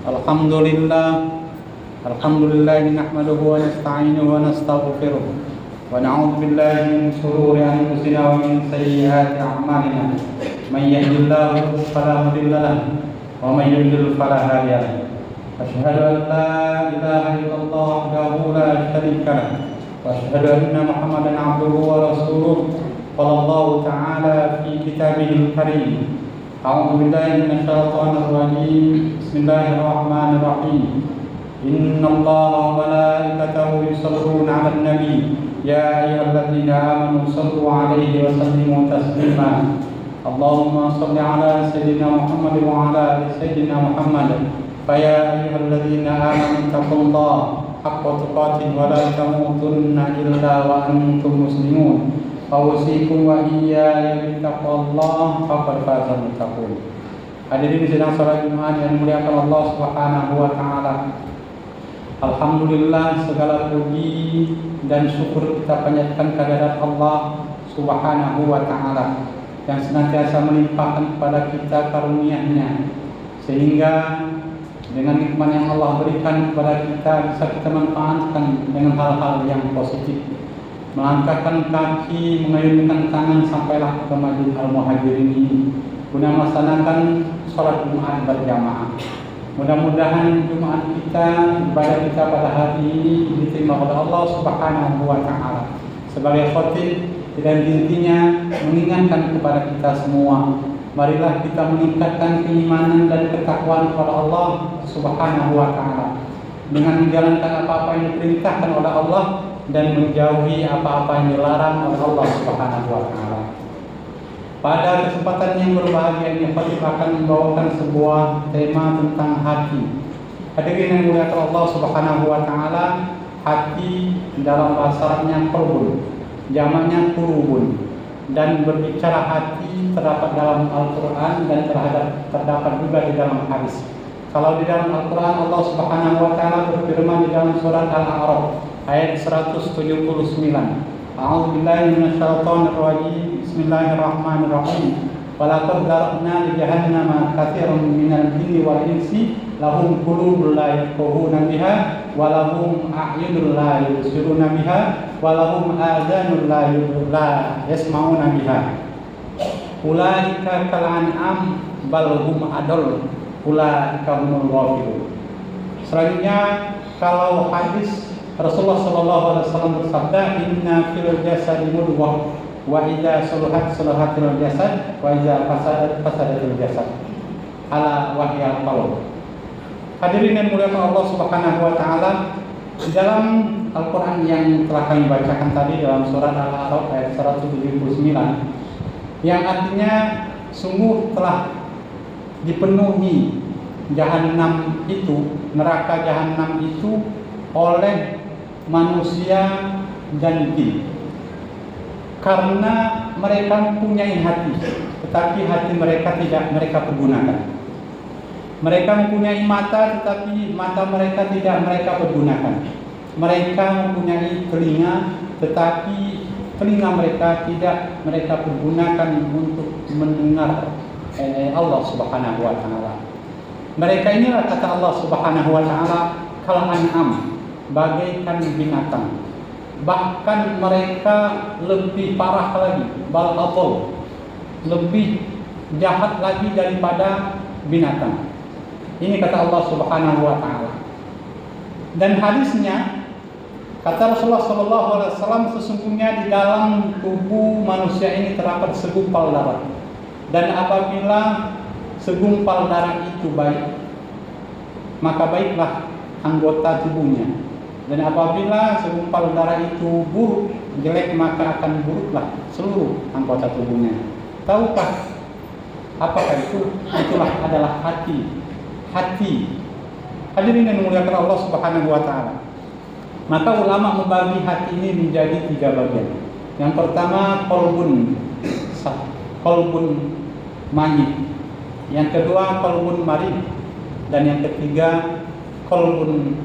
Alhamdulillah, Alhamdulillah nahmaduhu wa nasta'inuhu wa nastaghfiruh wa na'udzu billahi min shururi anfusina wa min sayyiati a'malina. May yahdihillahu fala mudilla lahu wa may yudlil fala hadiya lahu. Asyhadu an la ilaha illallah wahdahu la syarika lahu wa asyhadu anna Muhammadan 'abduhu wa rasuluh. Qala Allah ta'ala fi kitabihil karim. A'udzu billahi minasyaitonir rajim. Bismillahirrahmanirrahim. Innallaha wa malaikatahu yusholluna 'alan nabi. Ya ayyuhalladzina amanu shallu 'alaihi wa sallimu taslima. Allahumma shalli 'ala sayyidina Muhammad wa 'ala ali sayyidina Muhammad. Fa ya ayyuhalladzina amanu taqullaha haqqa tuqatih wa la tamutunna illa wa antum muslimun. Awasikum wa iyaya bittaqwallah faqad fazal muttaqun. Hadirin sidang salat Jumat yang dimuliakan Allah Subhanahu wa taala. Alhamdulillah, segala puji dan syukur kita panjatkan kehadirat Allah Subhanahu wa taala yang senantiasa melimpahkan kepada kita karunia-Nya, sehingga dengan nikmat yang Allah berikan kepada kita bisa kita manfaatkan dengan hal-hal yang positif. Melangkahkan kaki, mengayunkan tangan sampailah ke Masjid Al-Muhajirin ini guna melaksanakan sholat Jumat berjamaah. Mudah-mudahan Jumat kita, ibadah kita pada hari ini diterima oleh Allah Subhanahu wa taala. Sebagai khotib dan intinya mengingatkan kepada kita semua, marilah kita meningkatkan keimanan dan ketakwaan kepada Allah Subhanahu wa taala dengan menjalankan apa-apa yang diperintahkan oleh Allah dan menjauhi apa-apa yang dilarang oleh Allah Subhanahu wa taala. Pada kesempatan yang berbahagia ini, Khatib akan membawakan sebuah tema tentang hati. Hadirin yang dimuliakan Allah Subhanahu wa taala, hati dalam bahasa Arabnya qalbun, jamaknya qulubun. Dan berbicara hati terdapat dalam Al-Qur'an dan terdapat juga di dalam hadis. Kalau di dalam Al-Qur'an, Allah Subhanahu wa taala berfirman di dalam surat Al-A'raf ayat 179. A'udzu billahi minasyaitonir rajim. Bismillahirrahmanirrahim. Walaqad zara'na li jahannama katsiran minal jinni wal insi lahum qulubun la yafqahuna biha wa lahum a'yunun la yubsiruna biha wa lahum adhanun la yasma'una biha. Ulaika kal an'am bal hum adall. Ulaika humul ghafilun. Selanjutnya, kalau hadis Rasulullah sallallahu alaihi wasallam bersabda, "Inna fil jasadi mudghah wa idza salahat salahatil jasad wa idza fasadat fasadatil jasad." Ala wa hiya qalb. Hadirin yang dimuliakan Allah Subhanahu wa taala, di dalam Al-Qur'an yang telah kami bacakan tadi dalam surat Al-A'raf ayat 179, yang artinya sungguh telah dipenuhi Jahannam itu, neraka Jahannam itu oleh manusia dan jin, karena mereka mempunyai hati, tetapi hati mereka tidak mereka pergunakan. Mereka mempunyai mata, tetapi mata mereka tidak mereka pergunakan. Mereka mempunyai telinga, tetapi telinga mereka tidak mereka pergunakan untuk mendengar Allah Subhanahu wa taala. Mereka inilah, kata Allah Subhanahu wa taala, kal an'am, bagaikan binatang. Bahkan mereka lebih parah lagi, bal adall, lebih jahat lagi daripada binatang. Ini kata Allah Subhanahu wa taala. Dan hadisnya, kata Rasulullah sallallahu alaihi wasallam, sesungguhnya di dalam tubuh manusia ini terdapat segumpal darah. Dan apabila segumpal darah itu baik, maka baiklah anggota tubuhnya. Dan apabila segumpal darah itu buruk, jelek, maka akan buruklah seluruh anggota tubuhnya. Tahukah apakah itu? Itulah adalah hati. Hati. Hadirin yang dimuliakan Allah Subhanahu wa taala. Maka ulama membagi hati ini menjadi 3 bagian. Yang pertama qalbun mayyit. Yang kedua qalbun marid. Dan yang ketiga qalbun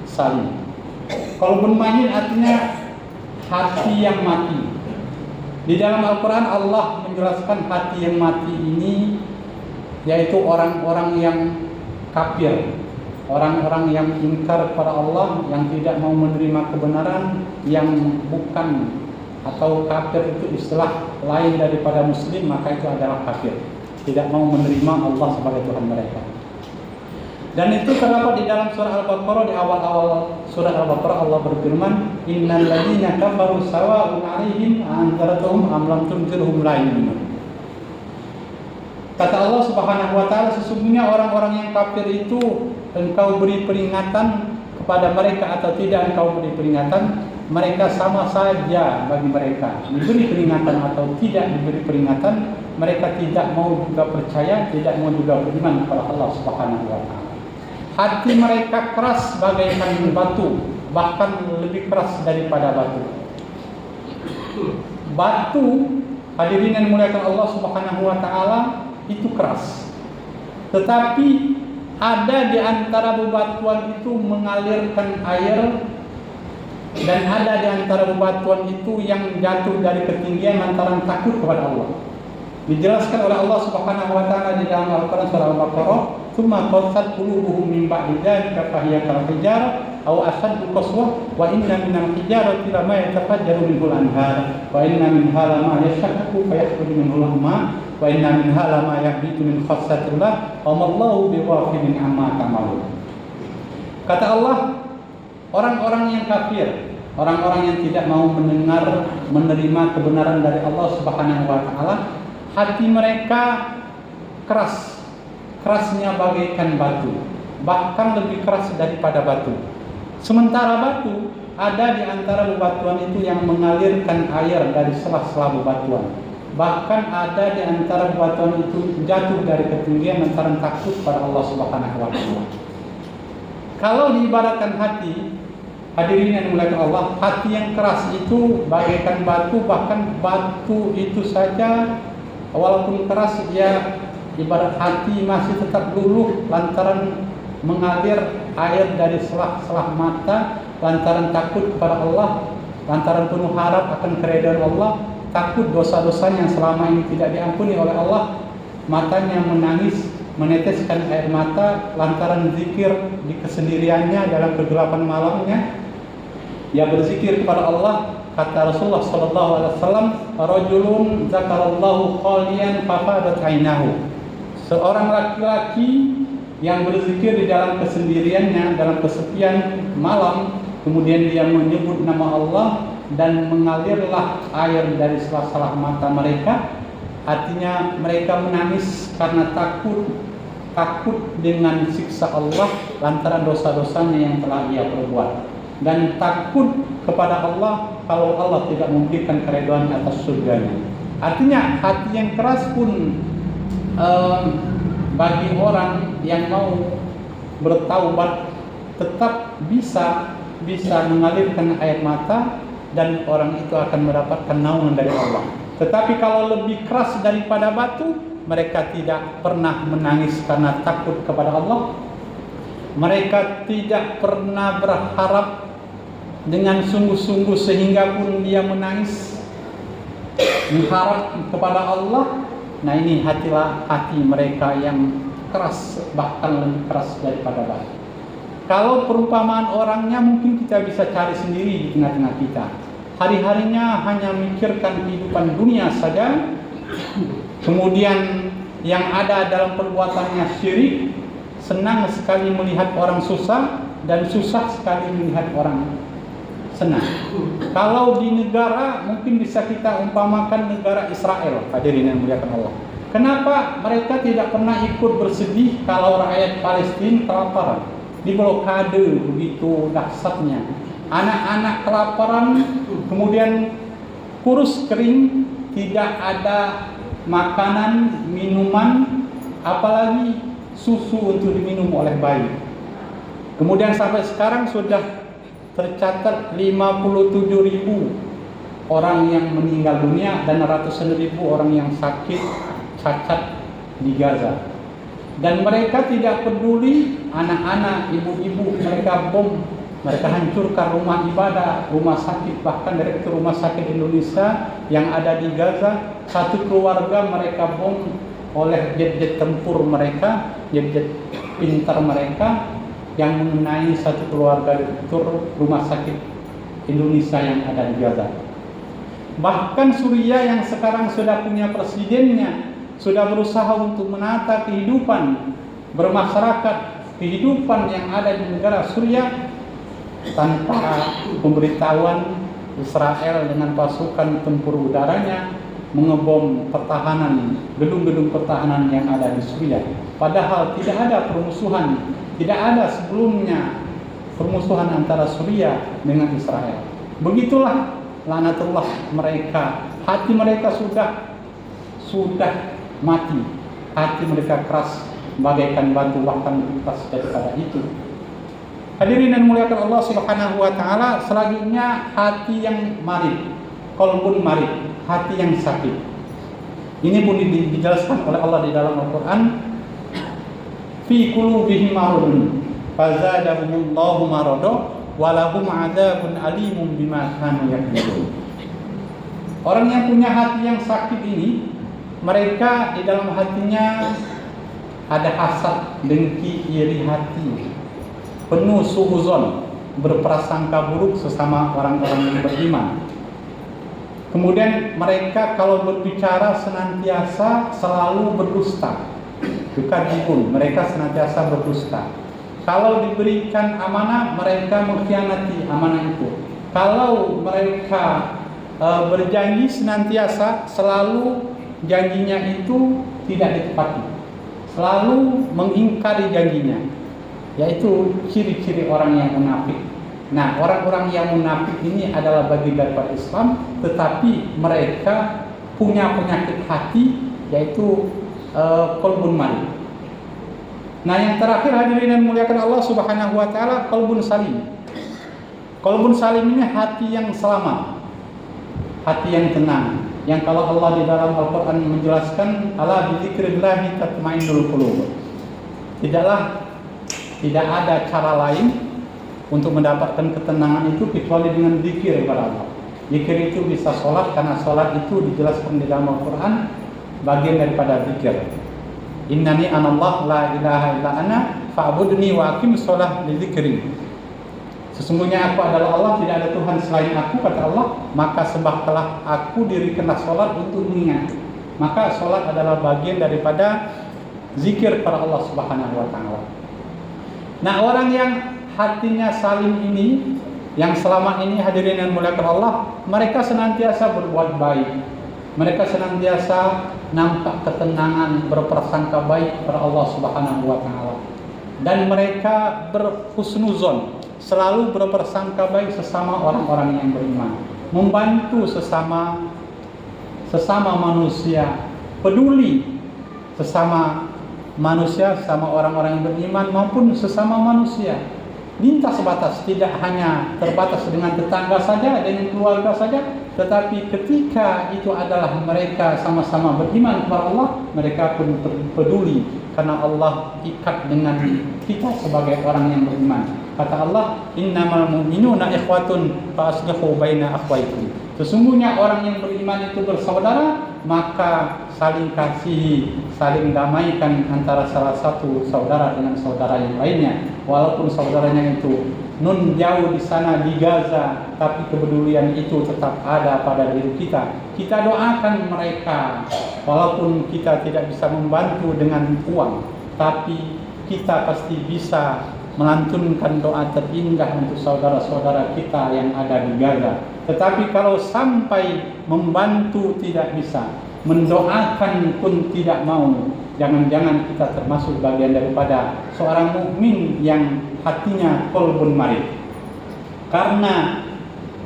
salim. Qalbun mayyit artinya hati yang mati. Di dalam Al-Quran Allah menjelaskan hati yang mati ini yaitu orang-orang yang kafir, orang-orang yang ingkar kepada Allah, yang tidak mau menerima kebenaran, yang bukan atau kafir itu istilah lain daripada muslim, maka itu adalah kafir, tidak mau menerima Allah sebagai Tuhan mereka. Dan itu terdapat di dalam surah Al-Baqarah, di awal-awal surah Al-Baqarah Allah berfirman, innal ladzina kafaru sawa'un 'alaihim a'anzartahum am lam tunzirhum la yu'minun. Kata Allah Subhanahu wa taala, sesungguhnya orang-orang yang kafir itu engkau beri peringatan kepada mereka atau tidak engkau beri peringatan, mereka sama saja bagi mereka. Diberi peringatan atau tidak diberi peringatan, mereka tidak mau juga percaya, tidak mau juga beriman kepada Allah Subhanahu wa taala. Hati mereka keras bagaikan batu, bahkan lebih keras daripada batu. Batu, hadirin yang dimuliakan Allah Subhanahu wa taala, itu keras. Tetapi ada di antara bebatuan itu mengalirkan air, dan ada di antara bebatuan itu yang jatuh dari ketinggian lantaran takut kepada Allah. Dijelaskan oleh Allah Subhanahu wa taala di dalam Al-Qur'an surah Al-Baqarah, "Tsumma qasat qulubuhum min ba'di dzalika fa hiya kal hijarah aw ashaddu qaswah wa inna minal hijarati lama yatafajjaru minhul anhar wa inna minha lama yashaqqaqu fa yakhruju minhul ma wa inna minha lama yahbitu min khassatillah wa ma Allahu bighafilin amma ta'malun." Kata Allah, orang-orang yang kafir, orang-orang yang tidak mau mendengar, menerima kebenaran dari Allah Subhanahu wa taala, hati mereka keras, kerasnya bagaikan batu, bahkan lebih keras daripada batu. Sementara batu, ada di antara bebatuan itu yang mengalirkan air dari sela-sela bebatuan. Bahkan ada di antara bebatuan itu jatuh dari ketinggian lantaran takut pada Allah Subhanahu wa taala. Kalau diibaratkan hati, hadirin yang dimuliakan Allah, hati yang keras itu bagaikan batu, bahkan batu itu saja walaupun keras, ya ibarat hati masih tetap luluh lantaran mengalir air dari selah-selah mata, lantaran takut kepada Allah, lantaran penuh harap akan keridhaan Allah, takut dosa-dosanya yang selama ini tidak diampuni oleh Allah. Matanya menangis, meneteskan air mata lantaran zikir di kesendiriannya dalam kegelapan malamnya. Ia berzikir kepada Allah. Kata Rasulullah sallallahu alaihi wasallam, "Rajulun zakarallahu khalian fafadat ainahu." Seorang laki-laki yang berzikir di dalam kesendiriannya, dalam kesepian malam, kemudian dia menyebut nama Allah dan mengalirlah air dari sela-sela mata mereka. Artinya mereka menangis karena takut dengan siksa Allah lantaran dosa-dosanya yang telah ia perbuat, dan takut kepada Allah kalau Allah tidak memberikan keridhaan atas surganya. Artinya hati yang keras pun bagi orang yang mau bertaubat tetap bisa mengalirkan air mata, dan orang itu akan mendapatkan naungan dari Allah. Tetapi kalau lebih keras daripada batu, mereka tidak pernah menangis karena takut kepada Allah. Mereka tidak pernah berharap dengan sungguh-sungguh sehingga pun dia menangis mengharap kepada Allah. Nah, ini hati mereka yang keras, bahkan lebih keras daripada batu. Kalau perumpamaan orangnya mungkin kita bisa cari sendiri di tengah-tengah kita. Hari-harinya hanya memikirkan kehidupan dunia saja, kemudian yang ada dalam perbuatannya syirik, senang sekali melihat orang susah, dan susah sekali melihat orang senang. Kalau di negara, mungkin bisa kita umpamakan negara Israel, hadirin yang dimuliakan Allah. Kenapa mereka tidak pernah ikut bersedih kalau rakyat Palestina kelaparan, diblokade begitu dahsyatnya, anak-anak kelaparan, kemudian kurus kering, tidak ada makanan, minuman, apalagi susu untuk diminum oleh bayi. Kemudian sampai sekarang sudah tercatat 57.000 orang yang meninggal dunia dan ratusan ribu orang yang sakit cacat di Gaza. Dan mereka tidak peduli anak-anak, ibu-ibu, mereka bom, mereka hancurkan rumah ibadah, rumah sakit, bahkan direktur rumah sakit Indonesia yang ada di Gaza, satu keluarga mereka bom oleh jet-jet tempur mereka, jet-jet pintar mereka. yang mengenai satu keluarga direktur rumah sakit Indonesia yang ada di Gaza. Bahkan Suriah yang sekarang sudah punya presidennya, sudah berusaha untuk menata kehidupan bermasyarakat, kehidupan yang ada di negara Suriah, tanpa pemberitahuan Israel dengan pasukan tempur udaranya mengebom pertahanan, gedung-gedung pertahanan yang ada di Suriah. Padahal tidak ada permusuhan, tidak ada sebelumnya permusuhan antara Suriah dengan Israel. Begitulah laknatullah mereka. Hati mereka sudah mati. Hati mereka keras bagaikan batu, bahkan kertas daripada itu. Hadirin dan muliakan Allah Subhanahu wa taala, selanjutnya hati yang marid, qalbun marid, hati yang sakit. Ini pun dijelaskan oleh Allah di dalam Al-Qur'an, fi qulubihim maradun fazadahumullahu marada walahum adzabun alimun bima kanu yakdzibun. Orang yang punya hati yang sakit ini, mereka di dalam hatinya ada hasad, dengki, iri hati, penuh suudzon, berprasangka buruk sesama orang-orang yang beriman. Kemudian mereka kalau berbicara senantiasa selalu berdusta. Yukadzibun, mereka senantiasa berdusta. Kalau diberikan amanah, mereka mengkhianati amanah itu. Kalau mereka berjanji senantiasa, selalu janjinya itu tidak ditepati, selalu mengingkari janjinya. Yaitu ciri-ciri orang yang munafik. Nah, orang-orang yang munafik ini adalah bagian daripada Islam, tetapi mereka punya penyakit hati, yaitu qalbun marid. Nah, yang terakhir hadirin dan muliakan Allah Subhanahu wa taala, qalbun salim. Qalbun salim ini hati yang selamat, hati yang tenang. Yang kalau Allah di dalam Al-Qur'an menjelaskan, ala bizikrillah tatmainnul qulub. Tidak ada cara lain untuk mendapatkan ketenangan itu kecuali dengan zikir kepada Allah. Zikir itu bisa sholat, karena sholat itu dijelaskan di dalam Al-Quran bagian daripada zikir. Innani anallah la ilaha illa ana fa'budni wa aqim sholah li zikri. Sesungguhnya aku adalah Allah, tidak ada Tuhan selain aku, kata Allah, maka sembahlah aku, dirikanlah sholat untuk mengingat. Maka sholat adalah bagian daripada zikir kepada Allah Subhanahu wa ta'ala. Nah, orang yang hatinya salim ini, yang selamat ini hadirin yang muliakan Allah, mereka senantiasa berbuat baik. Mereka senantiasa nampak ketenangan, berprasangka baik kepada Allah Subhanahu wa taala. Dan mereka berhusnuzon, selalu berprasangka baik sesama orang-orang yang beriman, membantu sesama manusia, peduli sesama manusia, sama orang-orang yang beriman maupun sesama manusia. Lintas batas, tidak hanya terbatas dengan tetangga saja, dengan keluarga saja, tetapi ketika itu adalah mereka sama-sama beriman kepada Allah, mereka pun peduli karena Allah ikat dengan kita sebagai orang yang beriman. Kata Allah, innamal mu'minuna ikhwatun fa aslihu baina akhwaykum. Sesungguhnya orang yang beriman itu bersaudara, maka saling kasihi, saling damaikan antara salah satu saudara dengan saudara yang lainnya. Walaupun saudaranya itu jauh di sana di Gaza, tapi kepedulian itu tetap ada pada diri kita. Kita doakan mereka, walaupun kita tidak bisa membantu dengan uang, tapi kita pasti bisa melantunkan doa terindah untuk saudara-saudara kita yang ada di Gaza. Tetapi kalau sampai membantu tidak bisa, mendoakan pun tidak mau, jangan-jangan kita termasuk bagian daripada seorang mukmin yang hatinya qalbun marid. Karena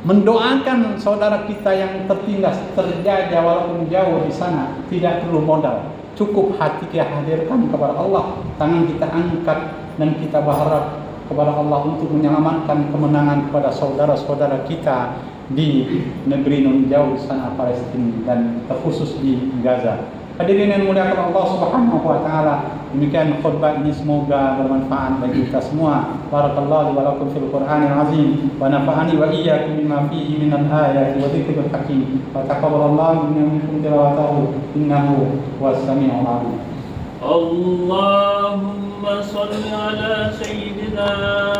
mendoakan saudara kita yang tertindas, terjajah walaupun jauh di sana, tidak perlu modal. Cukup hati kita hadirkan kepada Allah, tangan kita angkat dan kita berharap kepada Allah untuk menyelamatkan kemenangan kepada saudara-saudara kita di negeri non jauh sana, Palestina, dan terkhusus di Gaza. Hadirin yang muliakan Allah Subhanahu wa taala, demikian khutbah ini semoga bermanfaat bagi kita semua. Barakallahu li wa lakum fil Qur'anil azim wa nafa'ani wa iyyakum bima fihi minal ayati wa dzikril hakim. Wa taqabbalallahu minna wa minkum tilawatahu innahu huwas samiul alim. اللهم صل على سيدنا